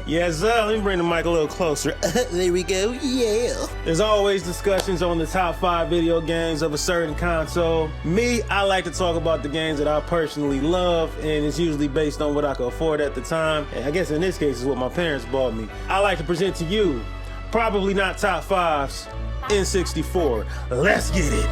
Yes, sir. Let me bring the mic a little closer. There we go. Yeah. There's always discussions on the top 5 video games of a certain console. Me, I like to talk about the games that I personally love, and it's usually based on what I could afford at the time. And I guess in this case, it's what my parents bought me. I like to present to you, probably not top 5s, N64. Let's get it.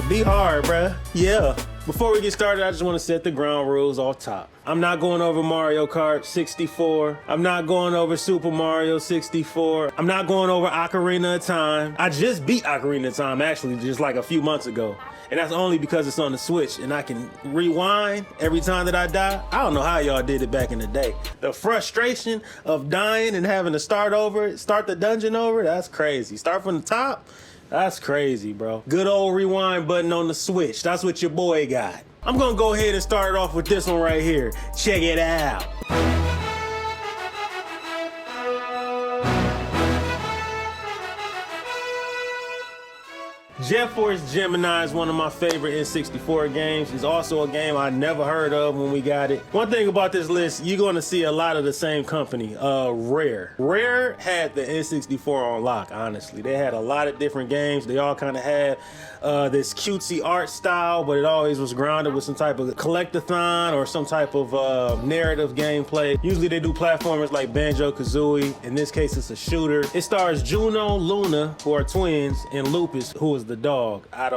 Be hard, bruh. Yeah. Before we get started, I just want to set the ground rules off top. I'm not going over Mario Kart 64. I'm not going over Super Mario 64. I'm not going over Ocarina of Time. I just beat Ocarina of Time, actually, just like a few months ago. And that's only because it's on the Switch and I can rewind every time that I die. I don't know how y'all did it back in the day. The frustration of dying and having to start the dungeon over, that's crazy. Start from the top. That's crazy, bro. Good old rewind button on the Switch. That's what your boy got. I'm gonna go ahead and start it off with this one right here. Check it out. Jet Force Gemini is one of my favorite N64 games. It's also a game I never heard of when we got it. One thing about this list, you're gonna see a lot of the same company, Rare. Rare had the N64 on lock, honestly. They had a lot of different games. They all kind of had this cutesy art style, but it always was grounded with some type of collectathon or some type of narrative gameplay. Usually they do platformers like Banjo-Kazooie. In this case, it's a shooter. It stars Juno, Luna, who are twins, and Lupus, who is the dog. I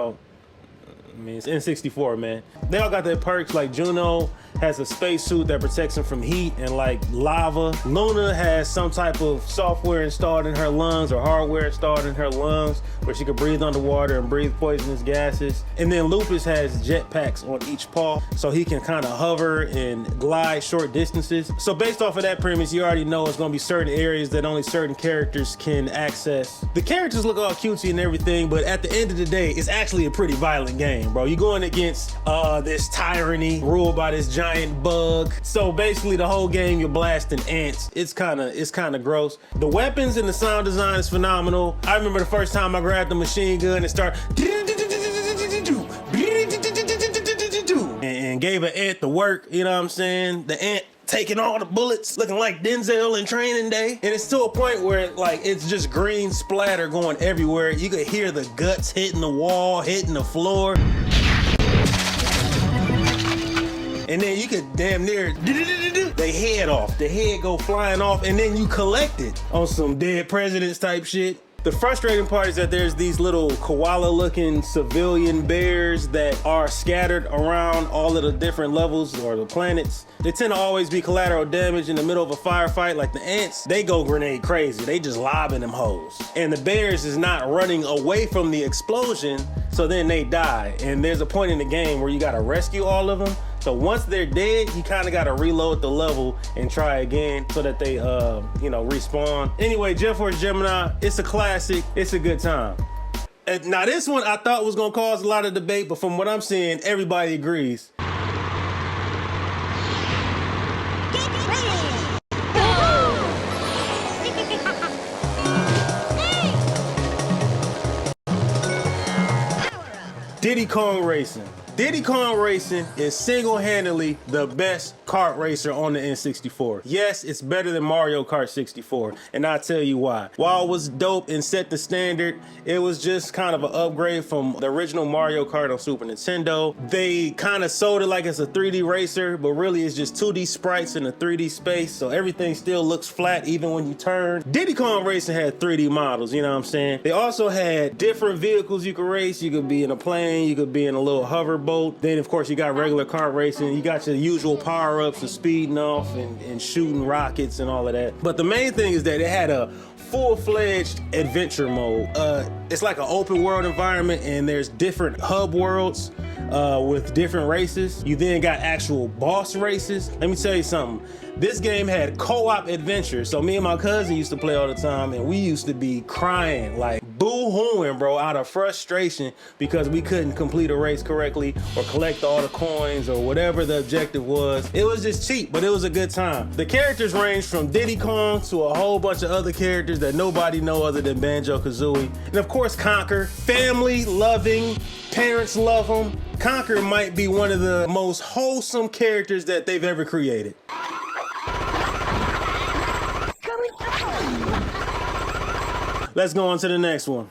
mean, it's N64, man. They all got their perks. Like Juno has a spacesuit that protects him from heat and like lava. Luna has some type of software installed in her lungs or hardware installed in her lungs where she can breathe underwater and breathe poisonous gases. And then Lupus has jetpacks on each paw, so he can kind of hover and glide short distances. So based off of that premise, you already know it's gonna be certain areas that only certain characters can access. The characters look all cutesy and everything, but at the end of the day, it's actually a pretty violent game, bro. You're going against this tyranny ruled by this giant bug. So basically the whole game you're blasting ants. It's kind of gross. The weapons and the sound design is phenomenal. I remember the first time I grabbed the machine gun and started and gave an ant the work, you know what I'm saying? The ant taking all the bullets, looking like Denzel in Training Day. And it's to a point where like it's just green splatter going everywhere. You could hear the guts hitting the wall, hitting the floor. And then you could damn near they head off. The head go flying off, and then you collect it on some dead presidents type shit. The frustrating part is that there's these little koala-looking civilian bears that are scattered around all of the different levels or the planets. They tend to always be collateral damage in the middle of a firefight. Like the ants, they go grenade crazy. They just lobbing them hoes. And the bears is not running away from the explosion, so then they die. And there's a point in the game where you gotta rescue all of them. So once they're dead, you kind of got to reload the level and try again so that they, respawn. Anyway, Jet Force Gemini, it's a classic. It's a good time. And now this one I thought was going to cause a lot of debate, but from what I'm seeing, everybody agrees. Diddy Kong Racing. Diddy Kong Racing is single-handedly the best kart racer on the N64. Yes, it's better than Mario Kart 64, and I'll tell you why. While it was dope and set the standard, it was just kind of an upgrade from the original Mario Kart on Super Nintendo. They kind of sold it like it's a 3D racer, but really it's just 2D sprites in a 3D space, so everything still looks flat even when you turn. Diddy Kong Racing had 3D models, you know what I'm saying? They also had different vehicles you could race. You could be in a plane, you could be in a little hoverboat. Then of course you got regular kart racing. You got your usual power-ups of speeding off and shooting rockets and all of that. But the main thing is that it had a full-fledged adventure mode. It's like an open world environment, and there's different hub worlds with different races. You then got actual boss races. Let me tell you something. This game had co-op adventure. So me and my cousin used to play all the time, and we used to be crying, like boo-hooing, bro, out of frustration because we couldn't complete a race correctly or collect all the coins or whatever the objective was. It was just cheap, but it was a good time. The characters range from Diddy Kong to a whole bunch of other characters that nobody know other than Banjo-Kazooie. And of course, Conker. Family loving, parents love him. Conker might be one of the most wholesome characters that they've ever created. Let's go on to the next one.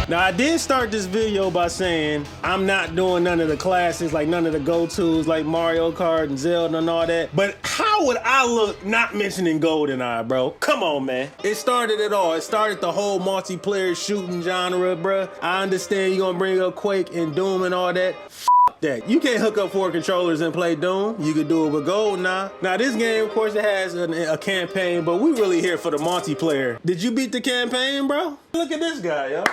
Now, I did start this video by saying I'm not doing none of the classics, like none of the go-tos like Mario Kart and Zelda and all that. But how would I look not mentioning GoldenEye, bro? Come on, man. It started it all. It started the whole multiplayer shooting genre, bro. I understand you're gonna bring up Quake and Doom and all that. That. You can't hook up 4 controllers and play Doom. You could do it with GoldenEye. Now this game, of course, it has a campaign, but we really here for the multiplayer. Did you beat the campaign, bro? Look at this guy, yo.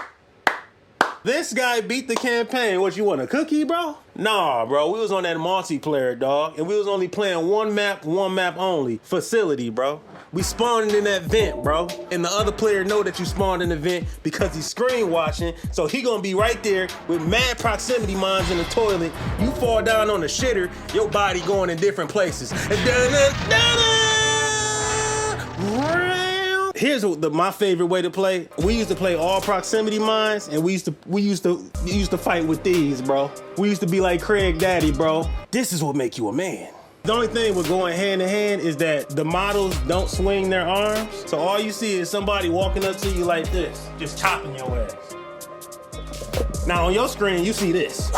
This guy beat the campaign. What, you want a cookie, bro? Nah, bro, we was on that multiplayer, dog, and we was only playing one map only. Facility, bro. We spawned in that vent, bro, and the other player know that you spawned in the vent because he's screen watching, so he gonna be right there with mad proximity mines in the toilet. You fall down on the shitter, your body going in different places. Here's my favorite way to play. We used to play all proximity mines, and we used to fight with these, bro. We used to be like Craig Daddy, bro. This is what make you a man. The only thing with going hand in hand is that the models don't swing their arms. So all you see is somebody walking up to you like this, just chopping your ass. Now on your screen, you see this.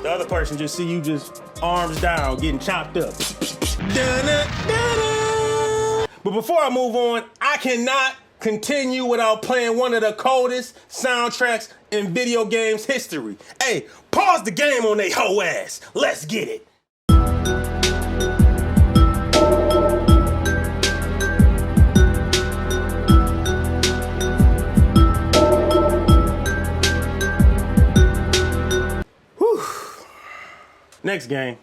The other person just see you just arms down, getting chopped up. But before I move on, I cannot continue without playing one of the coldest soundtracks in video games history. Hey, pause the game on they hoe ass. Let's get it. Whew. Next game.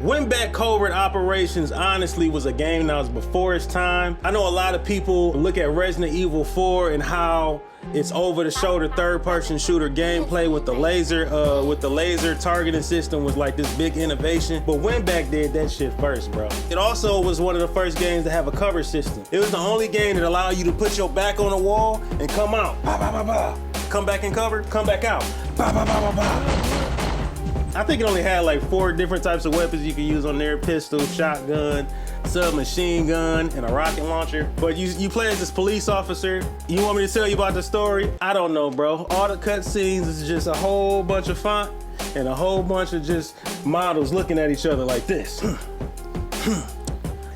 Win-back covert operations honestly was a game that was before its time. I know a lot of people look at Resident Evil 4 and how it's over-the-shoulder third-person shooter gameplay with the laser targeting system was like this big innovation. But Win-back did that shit first, bro. It also was one of the first games to have a cover system. It was the only game that allowed you to put your back on a wall and come out. Bah, bah, bah, bah. Come back in cover, come back out. Bah, bah, bah, bah, bah. I think it only had like 4 different types of weapons you could use on there: pistol, shotgun, submachine gun, and a rocket launcher. But you play as this police officer. You want me to tell you about the story? I don't know, bro. All the cutscenes is just a whole bunch of font and a whole bunch of just models looking at each other like this.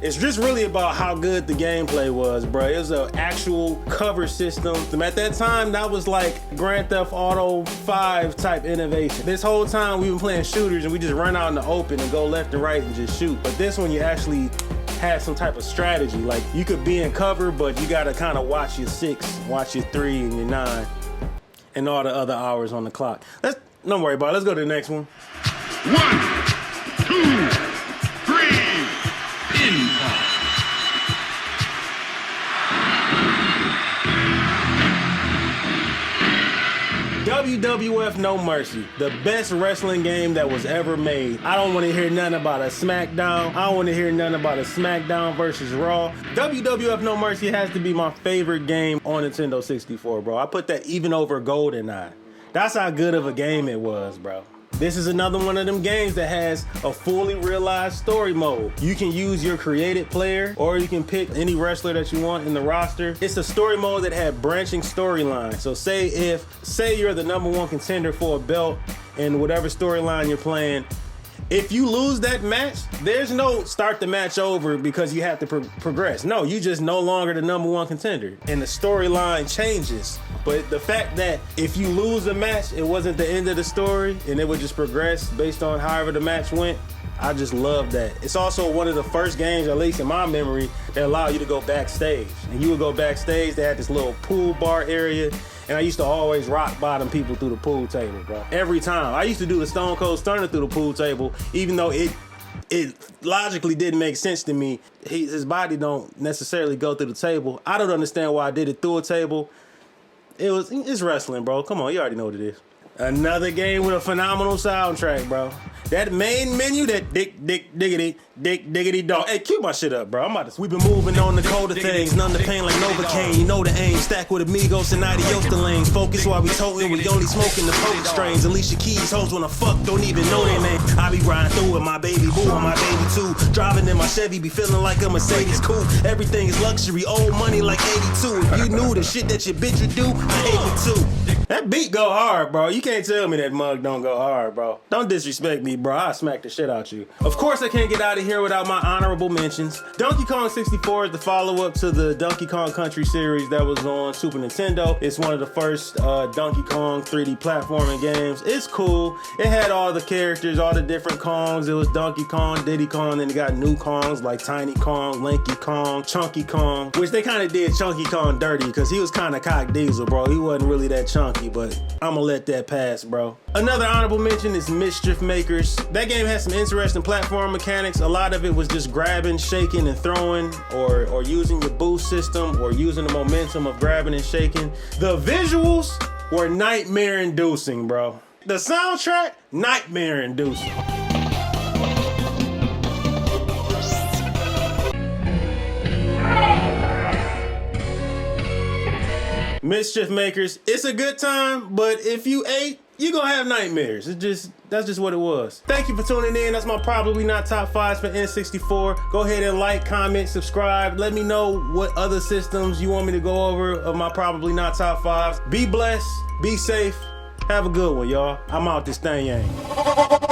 It's just really about how good the gameplay was, bro. It was an actual cover system. At that time, that was like Grand Theft Auto 5 type innovation. This whole time we've been playing shooters and we just run out in the open and go left and right and just shoot. But this one, you actually had some type of strategy. Like, you could be in cover, but you gotta kind of watch your 6, watch your 3 and your 9, and all the other hours on the clock. Don't worry about it. Let's go to the next one. 1, 2, 3. WWF No Mercy, the best wrestling game that was ever made. I don't want to hear nothing about a SmackDown. I don't want to hear nothing about a SmackDown versus Raw. WWF No Mercy has to be my favorite game on Nintendo 64, bro. I put that even over GoldenEye. That's how good of a game it was, bro. This is another one of them games that has a fully realized story mode. You can use your created player, or you can pick any wrestler that you want in the roster. It's a story mode that had branching storylines. So say you're the #1 contender for a belt in whatever storyline you're playing. If you lose that match, there's no start the match over because you have to progress. No, you just no longer the #1 contender. And the storyline changes But the fact that if you lose a match, it wasn't the end of the story and it would just progress based on however the match went, I just love that. It's also one of the first games, at least in my memory, that allowed you to go backstage. And you would go backstage, they had this little pool bar area, and I used to always rock bottom people through the pool table, bro. Every time. I used to do the Stone Cold Stunner through the pool table, even though it logically didn't make sense to me. His body don't necessarily go through the table. I don't understand why I did it through a table. It's wrestling, bro. Come on, you already know what it is. Another game with a phenomenal soundtrack, bro. That main menu, that diggity dog. Hey, cue my shit up, bro. We've been moving on to colder things, none to pain like Novocaine. You know the aim, stack with amigos and adios the lanes. Focus while we toting, we only smoking the potent strains. Alicia Keys, hoes wanna fuck, don't even know their name. I be riding through with my baby boo and my baby too. Driving in my Chevy, be feeling like a Mercedes coupe. Everything is luxury, old money like 82. If you knew the shit that your bitch would do, I hate it too. That beat go hard, bro. You can't tell me that mug don't go hard, bro. Don't disrespect me, bro. I'll smack the shit out you. Of course, I can't get out of here without my honorable mentions. Donkey Kong 64 is the follow-up to the Donkey Kong Country series that was on Super Nintendo. It's one of the first Donkey Kong 3D platforming games. It's cool. It had all the characters, all the different Kongs. It was Donkey Kong, Diddy Kong, then it got new Kongs like Tiny Kong, Lanky Kong, Chunky Kong, which they kind of did Chunky Kong dirty because he was kind of cock diesel, bro. He wasn't really that chunky, but I'ma let that pass, bro. Another honorable mention is Mischief Makers. That game has some interesting platform mechanics. A lot of it was just grabbing, shaking, and throwing, or using your boost system, or using the momentum of grabbing and shaking. The visuals were nightmare-inducing, bro. The soundtrack, nightmare-inducing. Mischief Makers, it's a good time, but if you ate, you're gonna have nightmares. That's just what it was. Thank you for tuning in. That's my probably not top 5s for N64. Go ahead and like, comment, subscribe. Let me know what other systems you want me to go over of my probably not top 5s. Be blessed, be safe, have a good one, y'all. I'm out this thing, ain't.